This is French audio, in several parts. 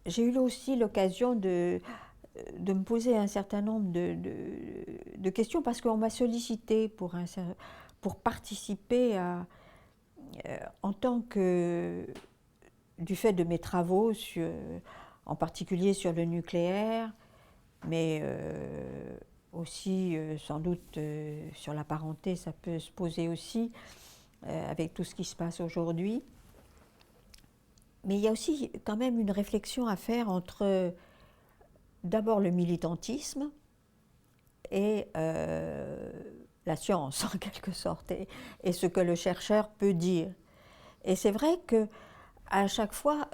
J'ai eu aussi l'occasion de me poser un certain nombre de questions parce qu'on m'a sollicité pour participer en tant que, du fait de mes travaux, en particulier sur le nucléaire, mais aussi sans doute sur la parenté, ça peut se poser aussi avec tout ce qui se passe aujourd'hui. Mais il y a aussi quand même une réflexion à faire entre d'abord le militantisme et la science en quelque sorte, et ce que le chercheur peut dire. Et c'est vrai que à chaque fois,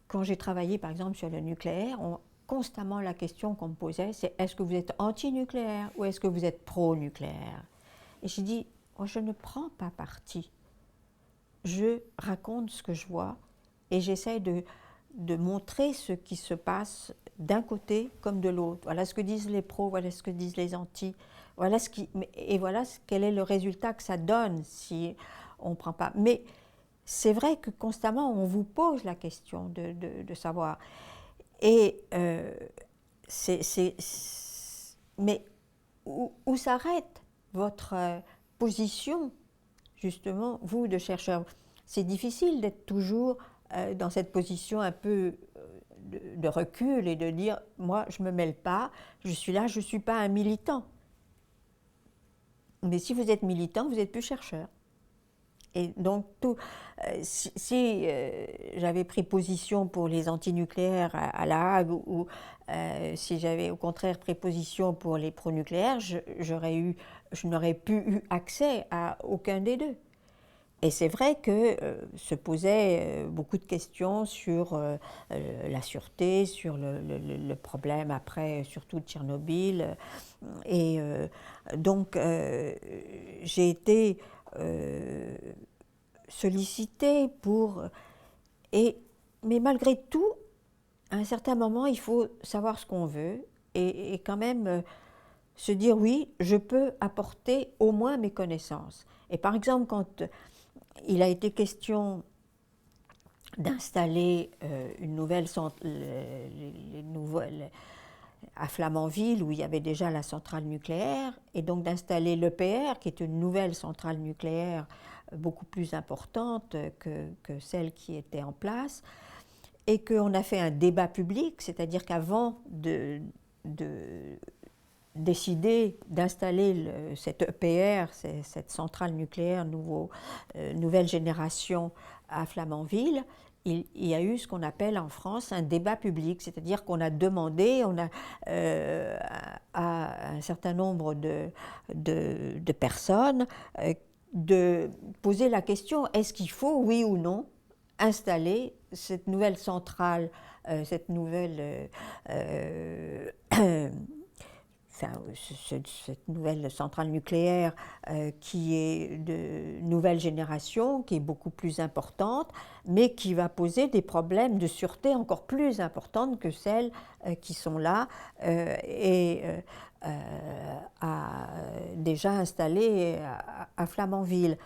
quand j'ai travaillé par exemple sur le nucléaire, constamment la question qu'on me posait, c'est est-ce que vous êtes anti-nucléaire ou est-ce que vous êtes pro-nucléaire? Et j'ai dit, oh, je ne prends pas parti. Je raconte ce que je vois et j'essaie de montrer ce qui se passe d'un côté comme de l'autre. Voilà ce que disent les pros, voilà ce que disent les antis. Voilà et voilà quel est le résultat que ça donne si on ne prend pas. Mais c'est vrai que constamment on vous pose la question de savoir. Et mais où s'arrête votre position, justement, vous de chercheur? C'est difficile d'être toujours dans cette position un peu de recul et de dire moi je ne me mêle pas, je suis là, je ne suis pas un militant. Mais si vous êtes militant, vous n'êtes plus chercheur. Et donc, si j'avais pris position pour les antinucléaires à La Hague ou si j'avais au contraire pris position pour les pronucléaires, je n'aurais pu eu accès à aucun des deux. Et c'est vrai que se posaient beaucoup de questions sur la sûreté, sur le problème après, surtout de Tchernobyl. Et donc, j'ai été sollicitée pour... mais malgré tout, à un certain moment, il faut savoir ce qu'on veut et quand même se dire oui, je peux apporter au moins mes connaissances. Et par exemple, quand il a été question d'installer une nouvelle à Flamanville, où il y avait déjà la centrale nucléaire, et donc d'installer l'EPR, qui est une nouvelle centrale nucléaire beaucoup plus importante que celle qui était en place, et qu'on a fait un débat public, c'est-à-dire qu'avant de décider d'installer cette EPR, cette centrale nucléaire nouvelle génération à Flamanville, il y a eu ce qu'on appelle en France un débat public, c'est-à-dire qu'on a demandé à un certain nombre de personnes de poser la question est-ce qu'il faut, oui ou non, installer cette nouvelle centrale, cette nouvelle cette nouvelle centrale nucléaire qui est de nouvelle génération, qui est beaucoup plus importante, mais qui va poser des problèmes de sûreté encore plus importantes que celles qui sont là et déjà installées à Flamanville.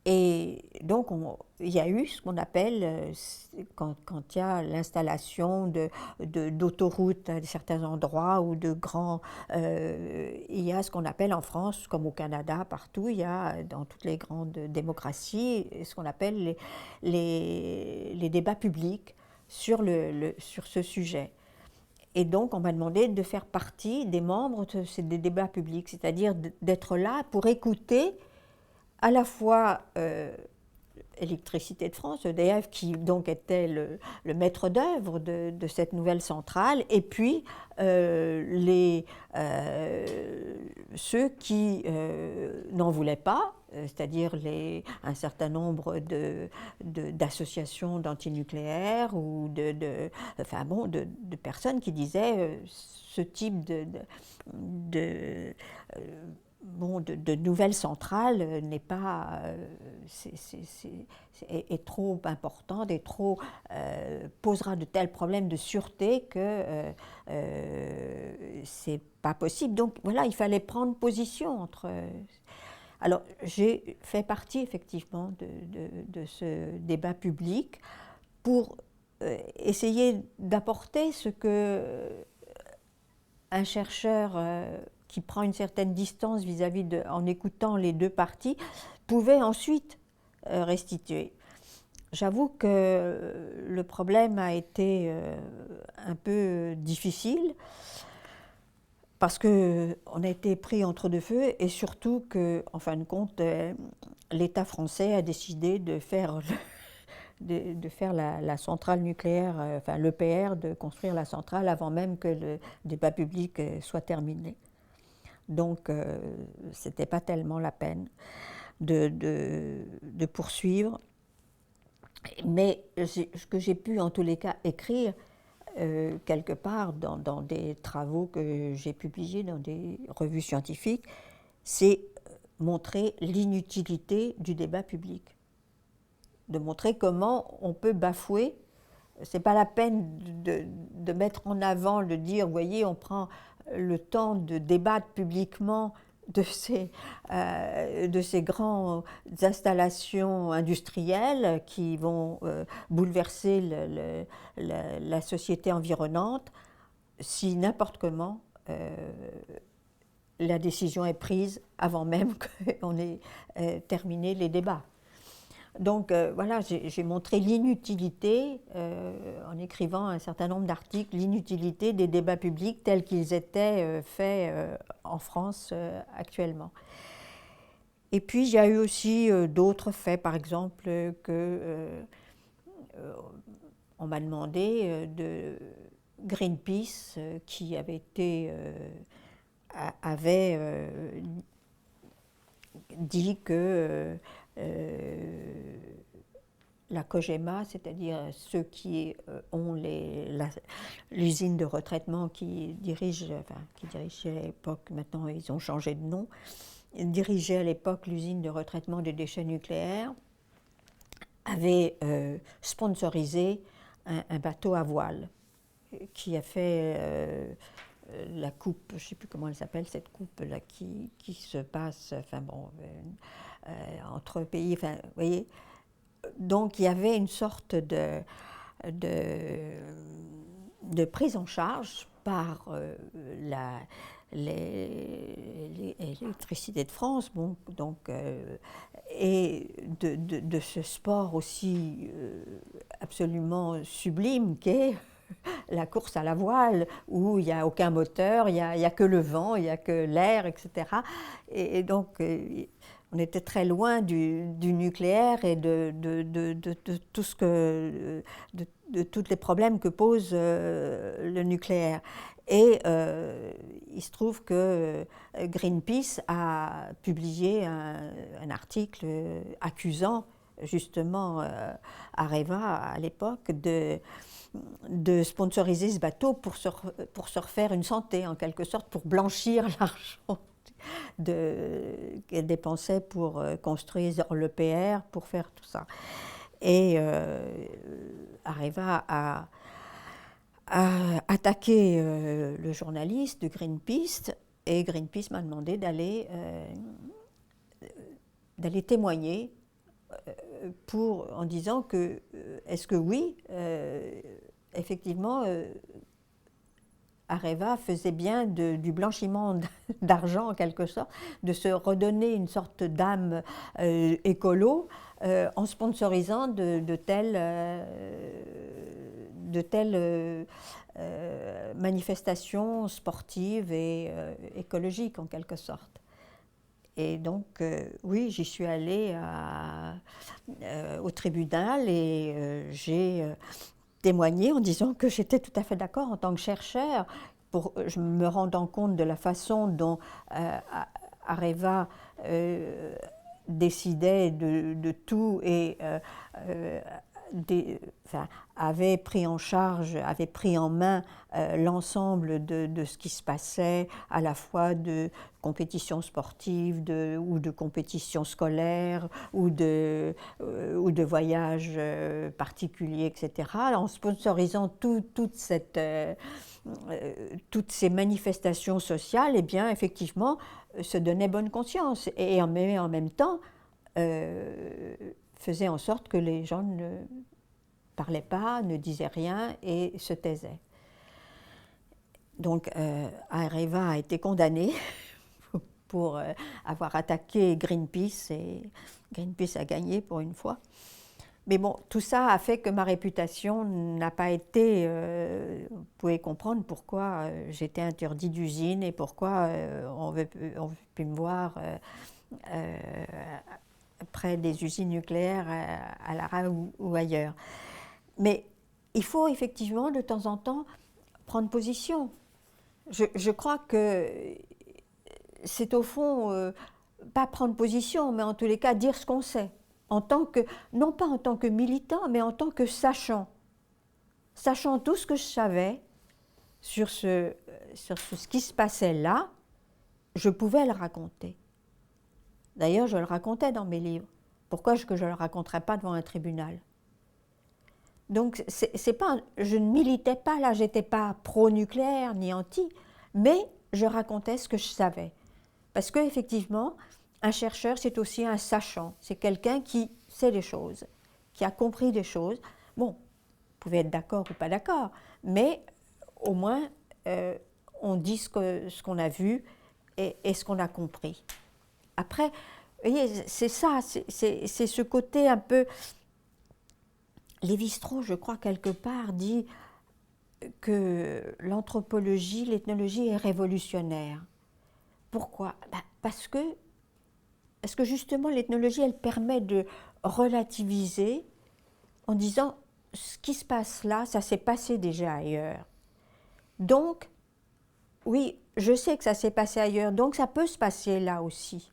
Et donc, il y a eu ce qu'on appelle, quand il y a l'installation d'autoroutes à certains endroits ou de grands... il y a ce qu'on appelle en France, comme au Canada, partout, il y a dans toutes les grandes démocraties, ce qu'on appelle les débats publics sur ce sujet. Et donc, on m'a demandé de faire partie des membres de ces débats publics, c'est-à-dire d'être là pour écouter à la fois Électricité de France, EDF, qui donc était le maître d'œuvre de cette nouvelle centrale, et puis ceux qui n'en voulaient pas, c'est-à-dire un certain nombre d'associations d'antinucléaires ou de personnes qui disaient ce type bon, de nouvelles centrales n'est pas, est trop importante et trop, posera de tels problèmes de sûreté que c'est pas possible. Donc voilà, il fallait prendre position entre. Alors j'ai fait partie effectivement de ce débat public pour essayer d'apporter ce que un chercheur qui prend une certaine distance vis-à-vis en écoutant les deux parties, pouvait ensuite restituer. J'avoue que le problème a été un peu difficile parce qu'on a été pris entre deux feux et surtout que, en fin de compte, l'État français a décidé de faire la centrale nucléaire, enfin l'EPR, de construire la centrale avant même que le débat public soit terminé. Donc, ce n'était pas tellement la peine de poursuivre. Mais ce que j'ai pu, en tous les cas, écrire quelque part dans des travaux que j'ai publiés dans des revues scientifiques, c'est montrer l'inutilité du débat public. De montrer comment on peut bafouer. Ce n'est pas la peine de mettre en avant, de dire, vous voyez, on prend le temps de débattre publiquement de ces grandes installations industrielles qui vont bouleverser la société environnante, si n'importe comment la décision est prise avant même qu'on ait terminé les débats. Donc voilà, j'ai montré l'inutilité, en écrivant un certain nombre d'articles, l'inutilité des débats publics tels qu'ils étaient faits en France actuellement. Et puis il y a eu aussi d'autres faits, par exemple, que on m'a demandé de Greenpeace, qui avait dit que la COGEMA, c'est-à-dire ceux qui ont l'usine de retraitement qui dirigeait à l'époque, maintenant ils ont changé de nom, dirigeait à l'époque l'usine de retraitement des déchets nucléaires, avait sponsorisé un bateau à voile qui a fait la coupe, je ne sais plus comment elle s'appelle, cette coupe là qui se passe, enfin bon, entre pays, enfin, vous voyez. Donc il y avait une sorte de prise en charge par l'électricité de France, bon, donc, et de ce sport aussi absolument sublime qu'est la course à la voile, où il n'y a aucun moteur, il n'y a que le vent, il n'y a que l'air, etc. Et donc, on était très loin du nucléaire et de tout ce que, de tous les problèmes que pose le nucléaire. Et il se trouve que Greenpeace a publié un article accusant justement Areva à l'époque de sponsoriser ce bateau pour se refaire une santé, en quelque sorte, pour blanchir l'argent qu'elle dépensait pour construire l'EPR, pour faire tout ça. Et Areva a attaqué le journaliste de Greenpeace, et Greenpeace m'a demandé d'aller témoigner en disant que, est-ce que oui, effectivement, Areva faisait bien du blanchiment d'argent en quelque sorte, de se redonner une sorte d'âme écolo en sponsorisant de telles manifestations sportives et écologiques en quelque sorte. Et donc, oui, j'y suis allée au tribunal et j'ai témoigné en disant que j'étais tout à fait d'accord en tant que chercheur, je me rendant compte de la façon dont Areva décidait de tout et avait pris en charge, avait pris en main l'ensemble de ce qui se passait, à la fois de compétitions sportives ou de compétitions scolaires ou de voyages particuliers, etc., en sponsorisant toutes ces manifestations sociales, eh bien, effectivement, se donnait bonne conscience et en même temps faisait en sorte que les gens ne parlaient pas, ne disaient rien et se taisaient. Donc Areva a été condamné pour avoir attaqué Greenpeace et Greenpeace a gagné pour une fois. Mais bon, tout ça a fait que ma réputation n'a pas été... vous pouvez comprendre pourquoi j'étais interdit d'usine et pourquoi on veut plus me voir près des usines nucléaires à Lara ou ailleurs. Mais il faut effectivement de temps en temps prendre position. Je crois que c'est au fond pas prendre position, mais en tous les cas dire ce qu'on sait. Non pas en tant que militant, mais en tant que sachant. Sachant tout ce que je savais sur ce qui se passait là, je pouvais le raconter. D'ailleurs, je le racontais dans mes livres. Pourquoi je ne le raconterais pas devant un tribunal? Donc, je ne militais pas là, je n'étais pas pro-nucléaire ni anti, mais je racontais ce que je savais. Parce qu'effectivement, un chercheur, c'est aussi un sachant. C'est quelqu'un qui sait des choses, qui a compris des choses. Bon, vous pouvez être d'accord ou pas d'accord, mais au moins, on dit ce qu'on a vu et ce qu'on a compris. Après, vous voyez, c'est ça, c'est ce côté un peu... Lévi-Strauss, je crois, quelque part, dit que l'anthropologie, l'ethnologie est révolutionnaire. Pourquoi? Parce que justement, l'ethnologie, elle permet de relativiser en disant ce qui se passe là, ça s'est passé déjà ailleurs. Donc, oui, je sais que ça s'est passé ailleurs, donc ça peut se passer là aussi.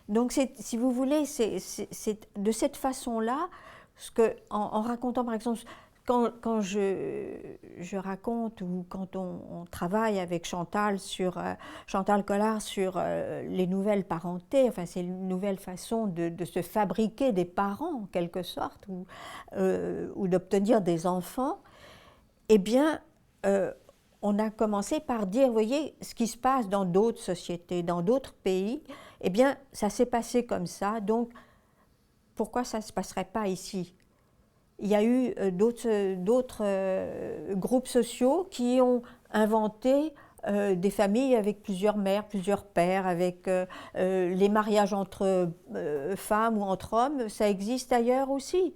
Donc, si vous voulez, c'est de cette façon-là, en racontant, par exemple, quand je raconte ou quand on travaille avec Chantal Collard sur les nouvelles parentés, enfin c'est une nouvelle façon de se fabriquer des parents en quelque sorte ou d'obtenir des enfants, eh bien on a commencé par dire, vous voyez, ce qui se passe dans d'autres sociétés, dans d'autres pays, eh bien ça s'est passé comme ça, donc pourquoi ça ne se passerait pas ici? Il y a eu d'autres groupes sociaux qui ont inventé des familles avec plusieurs mères, plusieurs pères, avec les mariages entre femmes ou entre hommes, ça existe ailleurs aussi.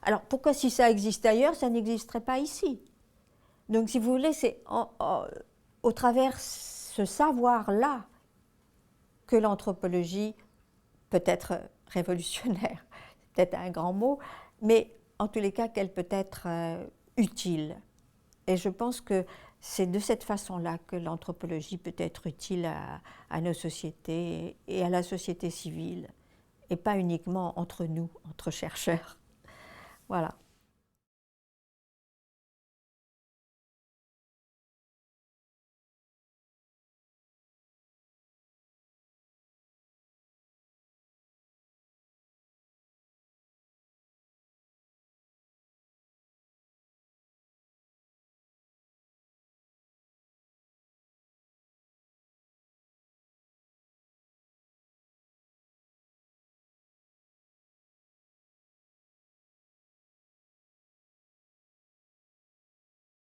Alors pourquoi si ça existe ailleurs, ça n'existerait pas ici? Donc si vous voulez, c'est au travers ce savoir-là que l'anthropologie peut être révolutionnaire. C'est peut-être un grand mot, mais en tous les cas qu'elle peut être utile. Et je pense que c'est de cette façon-là que l'anthropologie peut être utile à nos sociétés et à la société civile, et pas uniquement entre nous, entre chercheurs. Voilà.